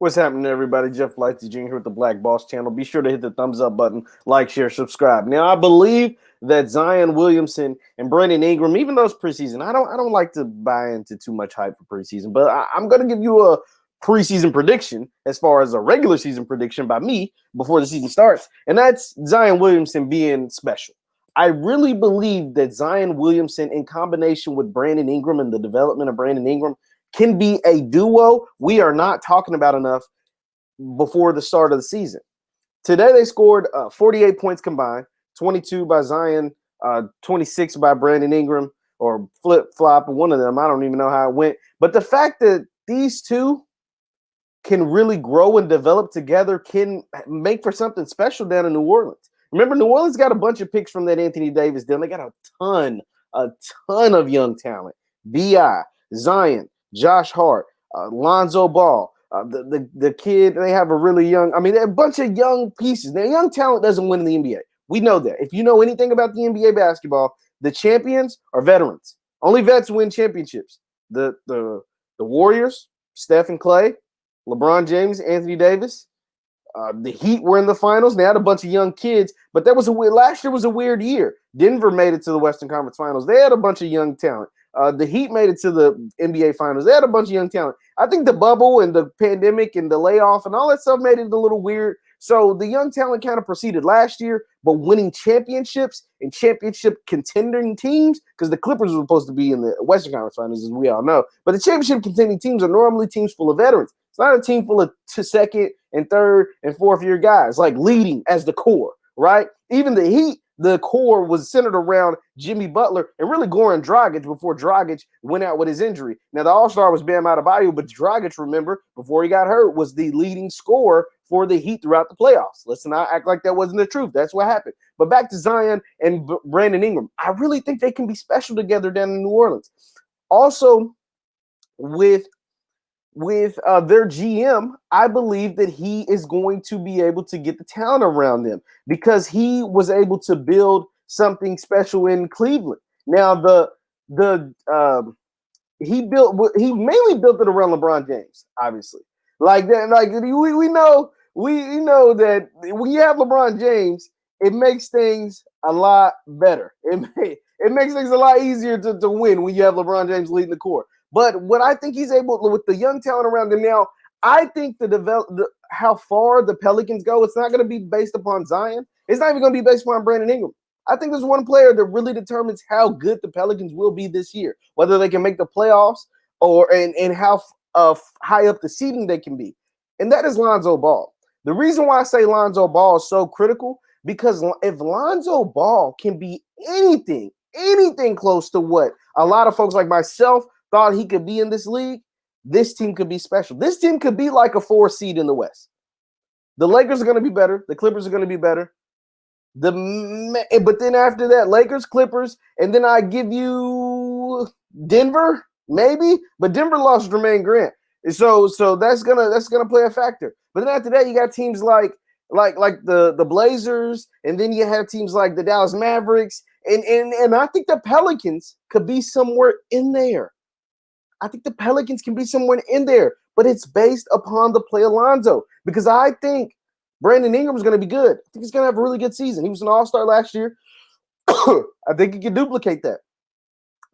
What's happening, everybody? Jeff Lightsy Jr. here with the Black Boss channel. Be sure to hit the thumbs up button, like, share, subscribe. Now, I believe that Zion Williamson and Brandon Ingram, even though it's preseason, I don't like to buy into too much hype for preseason, but I'm going to give you a preseason prediction as far as a regular season prediction by me before the season starts, and that's Zion Williamson being special. I really believe that Zion Williamson, in combination with Brandon Ingram and the development of Brandon Ingram, can be a duo we are not talking about enough before the start of the season. Today they scored 48 points combined, 22 by Zion, 26 by Brandon Ingram, or flip-flop, one of them. I don't even know how it went. But the fact that these two can really grow and develop together can make for something special down in New Orleans. Remember, New Orleans got a bunch of picks from that Anthony Davis deal. They got a ton of young talent. B.I., Zion, Josh Hart, Lonzo Ball, the kid. They have a really young. I mean, they're a bunch of young pieces. Now, young talent doesn't win in the NBA. We know that. If you know anything about the NBA basketball, the champions are veterans. Only vets win championships. The Warriors, Steph and Clay, LeBron James, Anthony Davis. The Heat were in the finals. They had a bunch of young kids, but last year was a weird year. Denver made it to the Western Conference Finals. They had a bunch of young talent. The Heat made it to the NBA Finals. They had a bunch of young talent. I think the bubble and the pandemic and the layoff and all that stuff made it a little weird. So the young talent kind of proceeded last year, but winning championships and championship contending teams, because the Clippers were supposed to be in the Western Conference Finals, as we all know. But the championship contending teams are normally teams full of veterans. It's not a team full of second and third and fourth year guys, like leading as the core, right? Even the Heat, the core was centered around Jimmy Butler and really Goran Dragic before Dragic went out with his injury. Now, the All-Star was Bam Adebayo, but Dragic, remember, before he got hurt, was the leading scorer for the Heat throughout the playoffs. Let's not act like that wasn't the truth. That's what happened. But back to Zion and Brandon Ingram. I really think they can be special together down in New Orleans. Also, with their GM, I believe that he is going to be able to get the talent around them because he was able to build something special in Cleveland. Now, he mainly built it around LeBron James, obviously. Like that, like we know that when you have LeBron James, it makes things a lot better. It makes things a lot easier to win when you have LeBron James leading the court. But what I think he's able with the young talent around him now, I think how far the Pelicans go, it's not going to be based upon Zion. It's not even going to be based upon Brandon Ingram. I think there's one player that really determines how good the Pelicans will be this year, whether they can make the playoffs and how high up the seeding they can be, and that is Lonzo Ball. The reason why I say Lonzo Ball is so critical, because if Lonzo Ball can be anything close to what a lot of folks like myself thought he could be in this league, this team could be special. This team could be like a 4 seed in the West. The Lakers are going to be better. The Clippers are going to be better. But then after that, Lakers, Clippers, and then I give you Denver, maybe. But Denver lost Jermaine Grant, so that's gonna play a factor. But then after that, you got teams like the Blazers, and then you have teams like the Dallas Mavericks, and I think the Pelicans could be somewhere in there. I think the Pelicans can be somewhere in there, but it's based upon the play of Lonzo, because I think Brandon Ingram is going to be good. I think he's going to have a really good season. He was an all-star last year. I think he can duplicate that.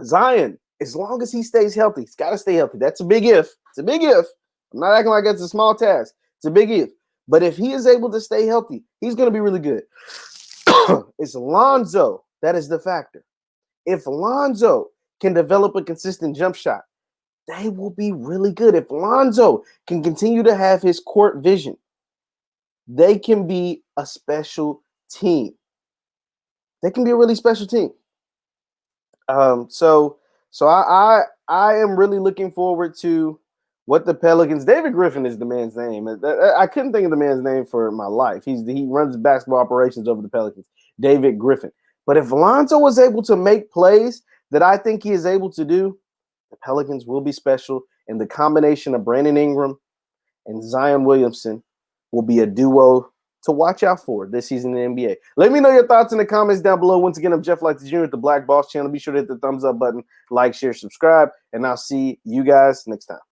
Zion, as long as he stays healthy, he's got to stay healthy. That's a big if. It's a big if. I'm not acting like it's a small task. It's a big if. But if he is able to stay healthy, he's going to be really good. It's Lonzo that is the factor. If Lonzo can develop a consistent jump shot, they will be really good. If Lonzo can continue to have his court vision, they can be a special team. They can be a really special team. So I am really looking forward to what the Pelicans. David Griffin is the man's name. I couldn't think of the man's name for my life. He runs basketball operations over the Pelicans. David Griffin. But if Lonzo was able to make plays that I think he is able to do, the Pelicans will be special, and the combination of Brandon Ingram and Zion Williamson will be a duo to watch out for this season in the NBA. Let me know your thoughts in the comments down below. Once again, I'm Jeff Lightsy Jr. with the Black Boss channel. Be sure to hit the thumbs up button, like, share, subscribe, and I'll see you guys next time.